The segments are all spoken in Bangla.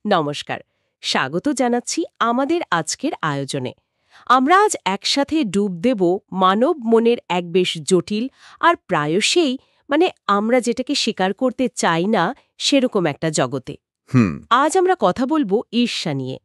নমস্কার, স্বাগত জানাচ্ছি আমাদের আজকের আয়োজনে। আমরা আজ একসাথে ডুব দেব মানব মনের এক বেশ জটিল আর প্রায়শই আমরা যেটাকে স্বীকার করতে চাই না সেরকম একটা জগতে। হুম। আজ আমরা কথা বলবো ঈর্ষা নিয়ে।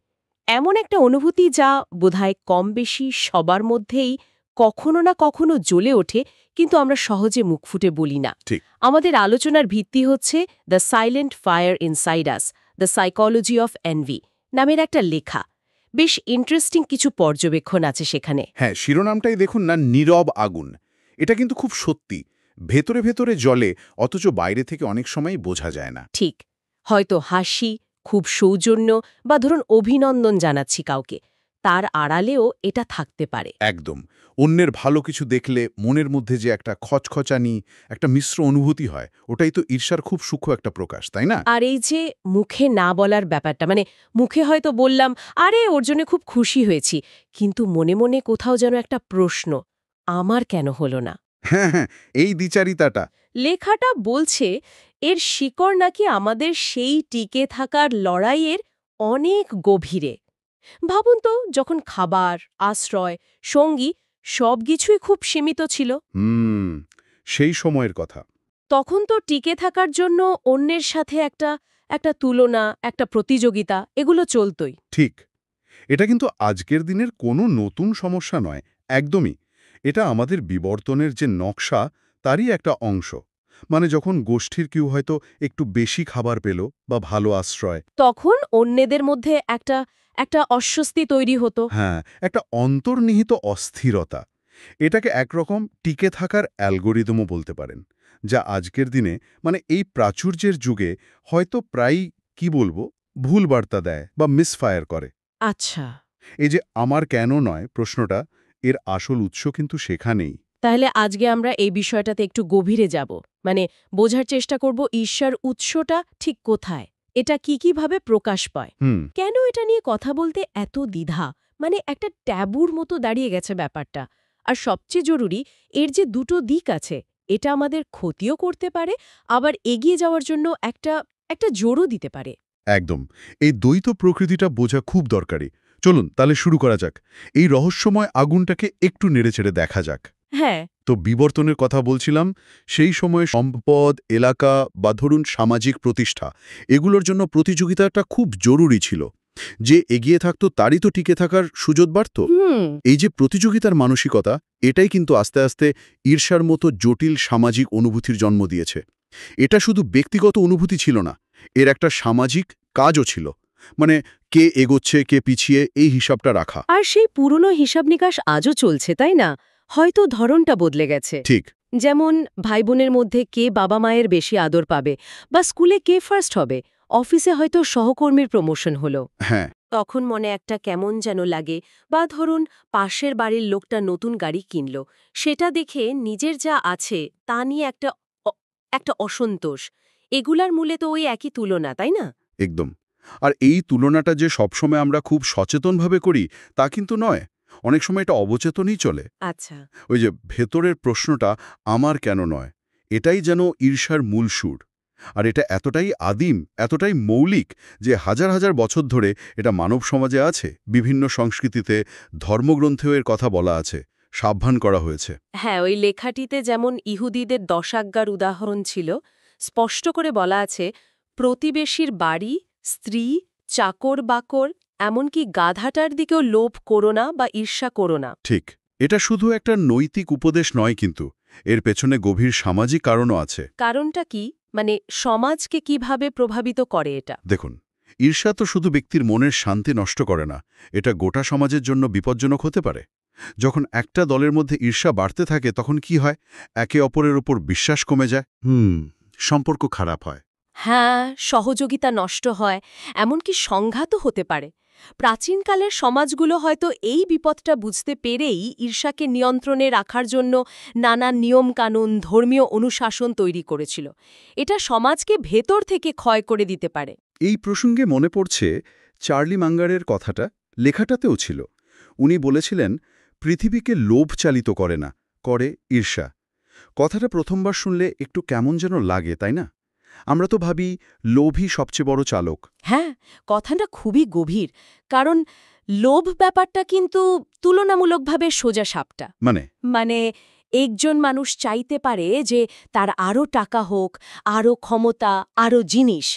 এমন একটা অনুভূতি যা বোধহয় কম বেশি সবার মধ্যেই কখনো না কখনো জ্বলে ওঠে, কিন্তু আমরা সহজে মুখ ফুটে বলি না। ঠিক। আমাদের আলোচনার ভিত্তি হচ্ছে the silent fire inside us, the psychology of envy নামের একটা লেখা। বেশ ইন্টারেস্টিং কিছু পর্যবেক্ষণ আছে সেখানে। হ্যাঁ, শিরোনামটাই দেখুন না, নীরব আগুন। এটা কিন্তু খুব সত্যি। ভেতরে ভেতরে জ্বলে, অথচ বাইরে থেকে অনেক সময়ই বোঝা যায় না। ঠিক, হয়তো হাসি, খুব সৌজন্য বা ধরুন অভিনন্দন জানাচ্ছি কাউকে, তার আড়ালেও এটা থাকতে পারে। একদম। অন্যের ভালো কিছু দেখলে মনের মধ্যে যে একটা খচখচানি, একটা মিশ্র অনুভূতি হয়, ওটাই তো ঈর্ষার খুব সূক্ষ্ম একটা প্রকাশ, তাই না? আর এই যে মুখে না বলার ব্যাপারটা, মুখে হয়তো বললাম, আরে ওর জন্য খুব খুশি হয়েছি, কিন্তু মনে মনে কোথাও যেন একটা প্রশ্ন, আমার কেন হলো না? হ্যাঁ, হ্যাঁ, এই দ্বিচারিতাটা। লেখাটা বলছে এর শিকড় নাকি আমাদের সেই টিকে থাকার লড়াইয়ের অনেক গভীরে। ভাবুন তো, যখন খাবার, আশ্রয়, সঙ্গী সবকিছুই খুব সীমিত ছিল, হুম, সেই সময়ের কথা। তখন তো টিকে থাকার জন্য অন্যের সাথে একটা একটা তুলনা, একটা প্রতিযোগিতা, এগুলো চলতই। ঠিক। এটা কিন্তু আজকের দিনের কোনো নতুন সমস্যা নয়, একদমই। এটা আমাদের বিবর্তনের যে নকশা, তারই একটা অংশ। মানে যখন গোষ্ঠীর কেউ হয়তো একটু বেশি খাবার পেল বা ভালো আশ্রয়, তখন অন্যদের মধ্যে একটা একটা অস্বস্তি তৈরি হতো। হ্যাঁ, একটা অন্তর্নিহিত অস্থিরতা। এটাকে একরকম টিকে থাকার অ্যালগোরিদমও বলতে পারেন, যা আজকের দিনে এই প্রাচুর্যের যুগে হয়তো প্রায়ই, কি বলবো, ভুল বার্তা দেয় বা মিসফায়ার করে। আচ্ছা, এই যে আমার কেন নয় প্রশ্নটা, এর আসল উৎস কিন্তু সেখানেই। তাহলে আজকে আমরা এই বিষয়টাতে একটু গভীরে যাব। বোঝার চেষ্টা করব ঈর্ষার উৎসটা ঠিক কোথায়, এটা কিভাবে প্রকাশ পায়, হুম। কেন এটা নিয়ে কথা বলতে এত দ্বিধা, একটা ট্যাবুর মতো দাঁড়িয়ে গেছে ব্যাপারটা। আর সবচেয়ে জরুরি, এর যে দুটো দিক আছে, এটা আমাদের ক্ষতিও করতে পারে, আবার এগিয়ে যাওয়ার জন্য একটা একটা জোরও দিতে পারে। একদম। এই দ্বৈত প্রকৃতিটা বোঝা খুব দরকারি। চলুন তাহলে শুরু করা যাক। এই রহস্যময় আগুনটাকে একটু নেড়েচেড়ে দেখা যাক। হ্যাঁ। তো বিবর্তনের কথা বলছিলাম, সেই সময়ে সম্পদ, এলাকা বা ধরুন সামাজিক প্রতিষ্ঠা, এগুলোর জন্য প্রতিযোগিতাটা খুব জরুরি ছিল। যে এগিয়ে থাকতো তারই তো টিকে থাকার সুযোগ বাড়ত। হুম। এই যে প্রতিযোগিতার মানসিকতা, এটাই কিন্তু আস্তে আস্তে ঈর্ষার মতো জটিল সামাজিক অনুভূতির জন্ম দিয়েছে। এটা শুধু ব্যক্তিগত অনুভূতি ছিল না, এর একটা সামাজিক কাজও ছিল। মানে কে এগোচ্ছে, কে পিছিয়ে, এই হিসাবটা রাখা। আর সেই পুরনো হিসাব নিকাশ আজও চলছে, তাই না? হয়তো ধরনটা বদলে গেছে। ঠিক। যেমন ভাই বোনের মধ্যে কে বাবা মায়ের বেশি আদর পাবে, বা স্কুলে কে ফার্স্ট হবে, অফিসে হয়তো সহকর্মীর প্রমোশন হলো, হ্যাঁ। তখন মনে একটা কেমন যেন লাগে। বা ধরুন পাশের বাড়ির লোকটা নতুন গাড়ি কিনল, সেটা দেখে নিজের যা আছে তা নিয়ে একটা অসন্তোষ। এগুলার মূলে তো ওই একই তুলনা, তাই না? একদম। আর এই তুলনাটা যে সবসময় আমরা খুব সচেতনভাবে করি, তা কিন্তু নয়। অনেক সময় এটা অবচেতনই চলে। আচ্ছা। ওই যে ভেতরের প্রশ্নটা, আমার কেন নয়, এটাই যেন ঈর্ষার মূল সুর। আর এটা এতটাই আদিম, এতটাই মৌলিক যে হাজার হাজার বছর ধরে এটা মানব সমাজে আছে। বিভিন্ন সংস্কৃতিতে, ধর্মগ্রন্থেও এর কথা বলা আছে, সাবধান করা হয়েছে। হ্যাঁ, ওই লেখাটিতে যেমন ইহুদিদের দশাজ্ঞার উদাহরণ ছিল, স্পষ্ট করে বলা আছে, প্রতিবেশীর বাড়ি, স্ত্রী, চাকর বাকর, এমনকি গাধাটার দিকেও লোভ করো না বা ঈর্ষা করো না। ঠিক। এটা শুধু একটা নৈতিক উপদেশ নয়, কিন্তু এর পেছনে গভীর সামাজিক কারণও আছে। কারণটা কি? সমাজকে কিভাবে প্রভাবিত করে এটা? দেখুন, ঈর্ষা তো শুধু ব্যক্তির মনের শান্তি নষ্ট করে না, এটা গোটা সমাজের জন্য বিপজ্জনক হতে পারে। যখন একটা দলের মধ্যে ঈর্ষা বাড়তে থাকে, তখন কি হয়? একে অপরের উপর বিশ্বাস কমে যায়। সম্পর্ক খারাপ হয়। হ্যাঁ, সহযোগিতা নষ্ট হয়, এমনকি সংঘাতও হতে পারে। প্রাচীনকালের সমাজগুলো হয়তো এই বিপদটা বুঝতে পেরেই ঈর্ষাকে নিয়ন্ত্রণে রাখার জন্য নানা নিয়মকানুন, ধর্মীয় অনুশাসন তৈরি করেছিল। এটা সমাজকে ভেতর থেকে ক্ষয় করে দিতে পারে। এই প্রসঙ্গে মনে পড়ছে চার্লি মাঙ্গারের কথাটা, লেখাটাতেও ছিল। উনি বলেছিলেন, পৃথিবীকে লোভ চালিত করে না, করে ঈর্ষা। কথাটা প্রথমবার শুনলে একটু কেমন যেন লাগে, তাই না? আমরা তো ভাবি লোভই সবচেয়ে বড় চালক। হ্যাঁ, কথাটা খুবই গভীর, কারণ লোভ ব্যাপারটা কিন্তু তুলনামূলকভাবে সোজা সাপটা। মানে একজন মানুষ চাইতে পারে যে তার আরও টাকা হোক, আরও ক্ষমতা, আরও জিনিস,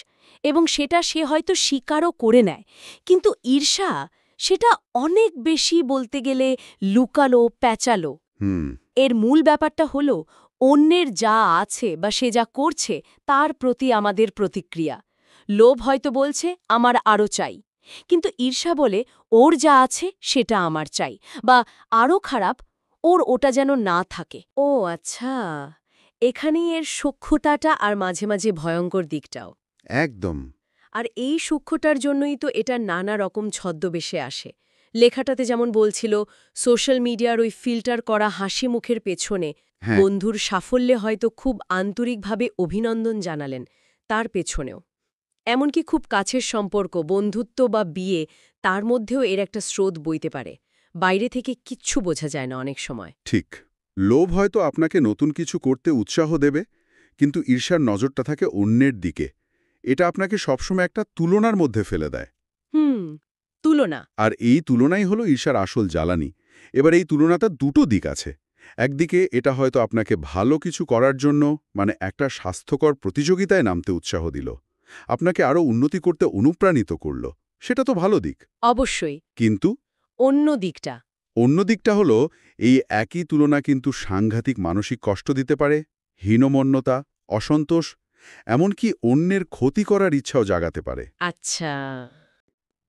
এবং সেটা সে হয়তো স্বীকারও করে নেয়। কিন্তু ঈর্ষা সেটা অনেক বেশি, বলতে গেলে লুকালো, প্যাঁচালো। এর মূল ব্যাপারটা হলো অন্যের যা আছে বা সে যা করছে তার প্রতি আমাদের প্রতিক্রিয়া। লোভ হয়তো বলছে আমার আরও চাই, কিন্তু ঈর্ষা বলে ওর যা আছে সেটা আমার চাই, বা আরও খারাপ, ওর ওটা যেন না থাকে। ও আচ্ছা, এখানেই এর সূক্ষ্মতাটা আর মাঝে মাঝে ভয়ঙ্কর দিকটাও। একদম। আর এই সূক্ষ্মতার জন্যই তো এটা নানা রকম ছদ্মবেশে আসে। লেখাটাতে যেমন বলছিল, সোশ্যাল মিডিয়ার ওই ফিল্টার করা হাসি মুখের পেছনে বন্ধুর সাফল্যে হয়তো খুব আন্তরিকভাবে অভিনন্দন জানালেন, তার পেছনেও এমনকি খুব কাছের সম্পর্ক, বন্ধুত্ব বা বিয়ে, তার মধ্যেও এর একটা স্রোত বইতে পারে। বাইরে থেকে কিচ্ছু বোঝা যায় না অনেক সময়। ঠিক। লোভ হয়তো আপনাকে নতুন কিছু করতে উৎসাহ দেবে, কিন্তু ঈর্ষার নজরটা থাকে অন্যের দিকে। এটা আপনাকে সবসময় একটা তুলনার মধ্যে ফেলে দেয়। তুলনা। আর এই তুলনাই হলো ঈর্ষার আসল জ্বালানি। এবার এই তুলনাটা দুটো দিক আছে। একদিকে এটা হয়তো আপনাকে ভালো কিছু করার জন্য, মানে একটা স্বাস্থ্যকর প্রতিযোগিতায় নামতে উৎসাহ দিল, আপনাকে আরও উন্নতি করতে অনুপ্রাণিত করল। সেটা তো ভালো দিক। অবশ্যই। কিন্তু অন্য দিকটা হলো, এই একই তুলনা কিন্তু সাংঘাতিক মানসিক কষ্ট দিতে পারে, হীনমন্যতা, অসন্তোষ, এমনকি অন্যের ক্ষতি করার ইচ্ছাও জাগাতে পারে। আচ্ছা।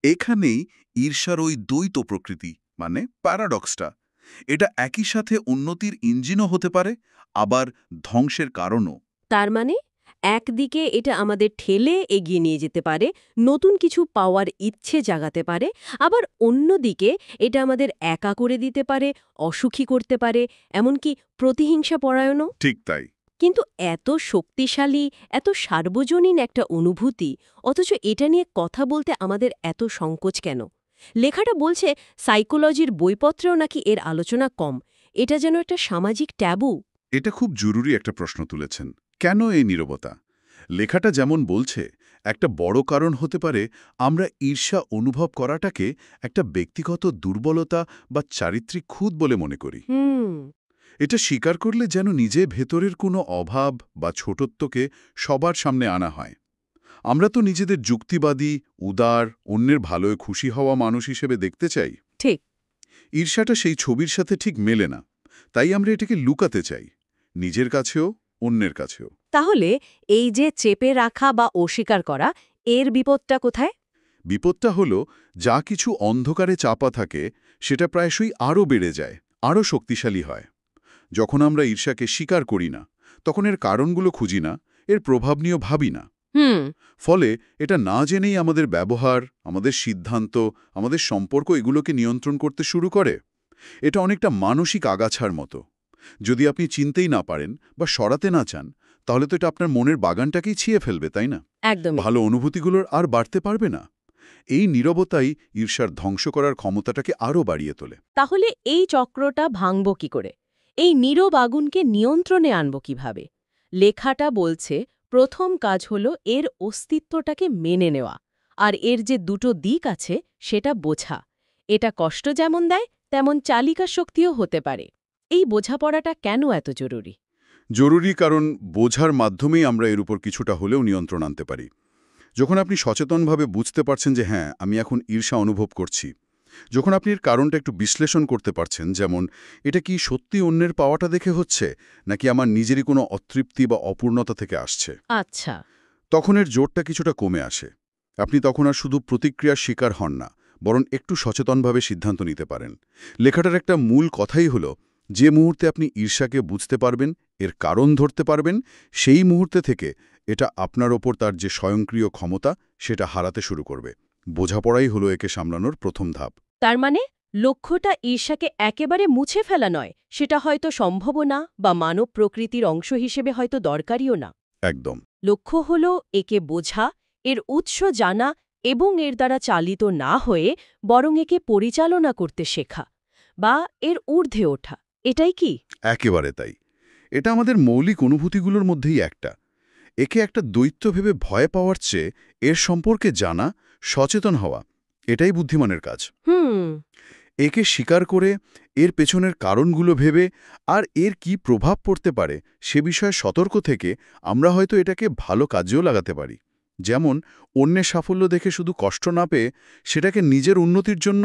এখানেই ঈর্ষার ওই দ্বৈত প্রকৃতি, মানে প্যারাডক্সটা। এটা একই সাথে উন্নতির ইঞ্জিনও হতে পারে, আবার ধ্বংসের কারণও। তার মানে একদিকে এটা আমাদের ঠেলে এগিয়ে নিয়ে যেতে পারে, নতুন কিছু পাওয়ার ইচ্ছে জাগাতে পারে, আবার অন্যদিকে এটা আমাদের একা করে দিতে পারে, অসুখী করতে পারে, এমনকি প্রতিহিংসা পরায়ণও। ঠিক তাই। কিন্তু এত শক্তিশালী, এত সার্বজনীন একটা অনুভূতি, অথচ এটা নিয়ে কথা বলতে আমাদের এত সংকোচ কেন? লেখাটা বলছে সাইকোলজির বইপত্রেও নাকি এর আলোচনা কম। এটা যেন একটা সামাজিক ট্যাবু। এটা খুব জরুরি একটা প্রশ্ন তুলেছেন। কেন এই নীরবতা? লেখাটা যেমন বলছে, একটা বড় কারণ হতে পারে আমরা ঈর্ষা অনুভব করাটাকে একটা ব্যক্তিগত দুর্বলতা বা চারিত্রিক খুঁত বলে মনে করি। এটা স্বীকার করলে যেন নিজে ভেতরের কোনো অভাব বা ছোটত্বকে সবার সামনে আনা হয়। আমরা তো নিজেদের যুক্তিবাদী, উদার, অন্যের ভালোয় খুশি হওয়া মানুষ হিসেবে দেখতে চাই। ঠিক। ঈর্ষাটা সেই ছবির সাথে ঠিক মেলে না, তাই আমরা এটাকে লুকাতে চাই, নিজের কাছেও, অন্যের কাছেও। তাহলে এই যে চেপে রাখা বা অস্বীকার করা, এর বিপদটা কোথায়? বিপদটা হলো, যা কিছু অন্ধকারে চাপা থাকে সেটা প্রায়শই আরও বেড়ে যায়, আরও শক্তিশালী হয়। যখন আমরা ঈর্ষাকে স্বীকার করি না, তখন এর কারণগুলো খুঁজি না, এর প্রভাব নিয়েও ভাবি না। ফলে এটা না জেনেই আমাদের ব্যবহার, আমাদের সিদ্ধান্ত, আমাদের সম্পর্ক এগুলোকে নিয়ন্ত্রণ করতে শুরু করে। এটা অনেকটা মানসিক আগাছার মতো। যদি আপনি চিনতেই না পারেন বা সরাতে না চান, তাহলে তো এটা আপনার মনের বাগানটাকেই ছিঁড়ে ফেলবে, তাই না? একদম। ভালো অনুভূতিগুলোর আর বাড়তে পারবে না। এই নীরবতাই ঈর্ষার ধ্বংস করার ক্ষমতাটাকে আরও বাড়িয়ে তোলে। তাহলে এই চক্রটা ভাঙব কি করে? এই নীরব আগুনকে নিয়ন্ত্রণে আনব কিভাবে? লেখাটা বলছে প্রথম কাজ হলো এর অস্তিত্বটাকে মেনে নেওয়া, আর এর যে দুটো দিক আছে সেটা বোঝা। এটা কষ্ট যেমন দেয়, তেমন চালিকা শক্তিও হতে পারে। এই বোঝাপড়াটা কেন এত জরুরি? জরুরি কারণ বোঝার মাধ্যমেই আমরা এর উপর কিছুটা হলেও নিয়ন্ত্রণ আনতে পারি। যখন আপনি সচেতনভাবে বুঝতে পারছেন যে হ্যাঁ, আমি এখন ঈর্ষা অনুভব করছি, যখন আপনি এর কারণটা একটু বিশ্লেষণ করতে পারছেন, যেমন এটা কি সত্যি অন্যের পাওয়াটা দেখে হচ্ছে, নাকি আমার নিজেরই কোনো অতৃপ্তি বা অপূর্ণতা থেকে আসছে, আচ্ছা। তখন এর জোরটা কিছুটা কমে আসে। আপনি তখন আর শুধু প্রতিক্রিয়ার শিকার হন না, বরং একটু সচেতনভাবে সিদ্ধান্ত নিতে পারেন। লেখাটার একটা মূল কথাই হলো, যে মুহূর্তে আপনি ঈর্ষাকে বুঝতে পারবেন, এর কারণ ধরতে পারবেন, সেই মুহূর্তে থেকে এটা আপনার ওপর তার যে স্বয়ংক্রিয় ক্ষমতা সেটা হারাতে শুরু করবে। বোঝাপড়াই হলো একে সামলানোর প্রথম ধাপ। তার মানে লক্ষ্যটা ঈর্ষাকে একেবারে মুছে ফেলা নয়, সেটা হয়তো সম্ভবও না, বা মানব প্রকৃতির অংশ হিসেবে হয়তো দরকারিও না। একদম। লক্ষ্য হল একে বোঝা, এর উৎস জানা, এবং এর দ্বারা চালিত না হয়ে বরং একে পরিচালনা করতে শেখা, বা এর ঊর্ধ্বে ওঠা। এটাই কি? একেবারে তাই। এটা আমাদের মৌলিক অনুভূতিগুলোর মধ্যেই একটা। একে একটা দৈত্য ভেবে ভয় পাওয়ার চেয়ে এর সম্পর্কে জানা, সচেতন হওয়া, এটাই বুদ্ধিমানের কাজ। একে স্বীকার করে এর পেছনের কারণগুলো ভেবে আর এর কি প্রভাব পড়তে পারে সে বিষয়ে সতর্ক থেকে আমরা হয়তো এটাকে ভালো কাজেও লাগাতে পারি। যেমন অন্যের সাফল্য দেখে শুধু কষ্ট না পেয়ে সেটাকে নিজের উন্নতির জন্য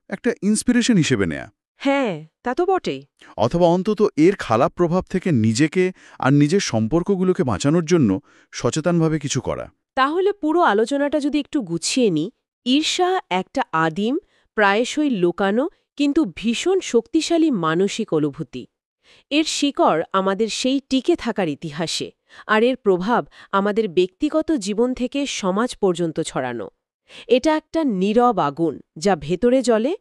একটা ইন্সপিরেশন হিসেবে নেয়া। হ্যাঁ, তা তো বটেই। অথবা অন্তত এর খারাপ প্রভাব থেকে নিজেকে আর নিজের সম্পর্কগুলোকে বাঁচানোর জন্য সচেতনভাবে কিছু করা। তাহলে পুরো আলোচনাটা যদি একটু গুছিয়ে নিই, ঈর্ষা একটা আদিম, প্রায়শই লুকানো কিন্তু ভীষণ শক্তিশালী মানসিক অনুভূতি। এর শিকড় আমাদের সেই টিকে থাকার ইতিহাসে, আর এর প্রভাব আমাদের ব্যক্তিগত জীবন থেকে সমাজ পর্যন্ত ছড়ানো। এটা একটা নীরব আগুন যা ভেতরে জ্বলে,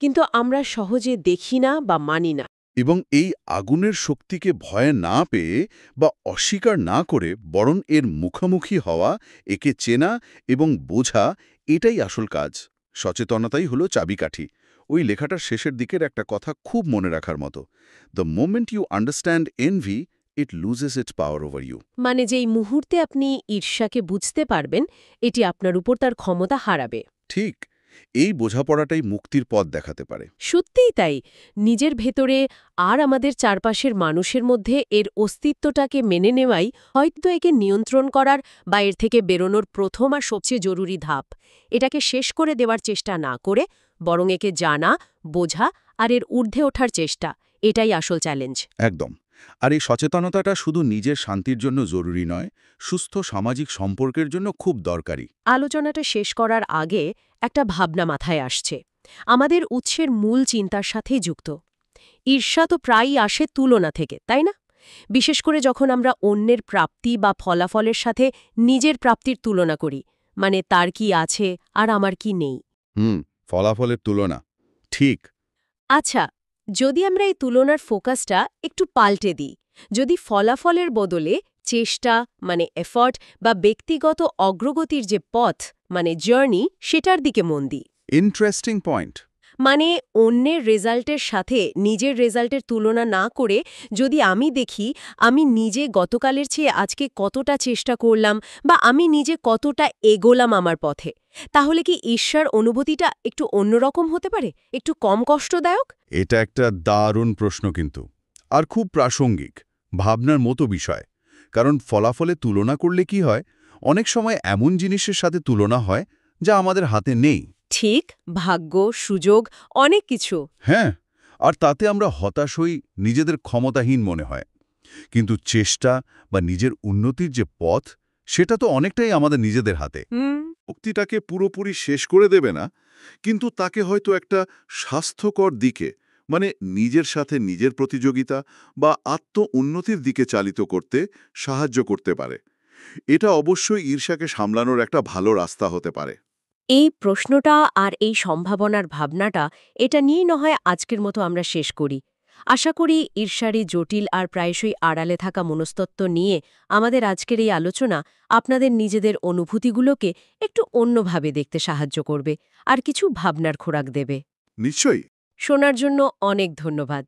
কিন্তু আমরা সহজে দেখি না বা মানি না। এবং এই আগুনের শক্তিকে ভয় না পেয়ে বা অস্বীকার না করে বরং এর মুখোমুখি হওয়া, একে চেনা এবং বোঝা, এটাই আসল কাজ। সচেতনতাই হলো চাবিকাঠি। ওই লেখাটার শেষের দিকের একটা কথা খুব মনে রাখার মতো, the moment you understand envy, it loses its power over you. মানে যেই মুহূর্তে আপনি ঈর্ষাকে বুঝতে পারবেন, এটি আপনার উপর তার ক্ষমতা হারাবে। ঠিক, এই বোঝাপড়াটাই মুক্তির পথ দেখাতে পারে। সত্যিই তাই। নিজের ভেতরে আর আমাদের চারপাশের মানুষের মধ্যে এর অস্তিত্বটাকে মেনে নেওয়াই হয়তো একে নিয়ন্ত্রণ করার বা এর থেকে বেরোনোর প্রথম আর সবচেয়ে জরুরি ধাপ। এটাকে শেষ করে দেওয়ার চেষ্টা না করে বরং একে জানা, বোঝা আর এর ঊর্ধ্বে ওঠার চেষ্টা, এটাই আসল চ্যালেঞ্জ। একদম। আর এই সচেতনতাটা শুধু নিজের শান্তির জন্য জরুরি নয়, সুস্থ সামাজিক সম্পর্কের জন্য খুব দরকারি। আলোচনাটা শেষ করার আগে একটা ভাবনা মাথায় আসছে, আমাদের উৎসের মূল চিন্তার সাথেই যুক্ত। ঈর্ষা তো প্রায়ই আসে তুলনা থেকে, তাই না? বিশেষ করে যখন আমরা অন্যের প্রাপ্তি বা ফলাফলের সাথে নিজের প্রাপ্তির তুলনা করি, মানে তার কি আছে আর আমার কি নেই। ফলাফলের তুলনা, ঠিক। আচ্ছা, যদি আমরা এই তুলনার ফোকাসটা একটু পাল্টে দিই, যদি ফলাফলের বদলে চেষ্টা মানে এফর্ট বা ব্যক্তিগত অগ্রগতির যে পথ মানে জার্নি, সেটার দিকে মন দিই। Interesting point. মানে অন্যের রেজাল্টের সাথে নিজের রেজাল্টের তুলনা না করে যদি আমি দেখি আমি নিজে গতকালের চেয়ে আজকে কতটা চেষ্টা করলাম বা আমি নিজে কতটা এগোলাম আমার পথে, তাহলে কি ঈর্ষার অনুভূতিটা একটু অন্যরকম হতে পারে, একটু কম কষ্টদায়ক? এটা একটা দারুণ প্রশ্ন কিন্তু, আর খুব প্রাসঙ্গিক, ভাবনার মতো বিষয়। কারণ ফলাফলে তুলনা করলে কি হয়, অনেক সময় এমন জিনিসের সাথে তুলনা হয় যা আমাদের হাতে নেই। ঠিক, ভাগ্য, সুযোগ, অনেক কিছু। হ্যাঁ, আর তাতে আমরা হতাশ হই, নিজেদের ক্ষমতাহীন মনে হয়। কিন্তু চেষ্টা বা নিজের উন্নতির যে পথ, সেটা তো অনেকটাই আমাদের নিজেদের হাতে। মুক্তিটাকে পুরোপুরি শেষ করে দেবে না, কিন্তু তাকে হয়তো একটা স্বাস্থ্যকর দিকে, মানে নিজের সাথে নিজের প্রতিযোগিতা বা আত্ম-উন্নতির দিকে চালিত করতে সাহায্য করতে পারে। এটা অবশ্যই ঈর্ষাকে সামলানোর একটা ভালো রাস্তা হতে পারে। এই প্রশ্নটা আর এই সম্ভাবনার ভাবনাটা, এটা নিয়েই না হয় আজকের মতো আমরা শেষ করি। আশা করি ঈর্ষার এই জটিল আর প্রায়শই আড়ালে থাকা মনস্তত্ত্ব নিয়ে আমাদের আজকের এই আলোচনা আপনাদের নিজেদের অনুভূতিগুলোকে একটু অন্যভাবে দেখতে সাহায্য করবে আর কিছু ভাবনার খোরাক দেবে। নিশ্চয়ই। শোনার জন্য অনেক ধন্যবাদ।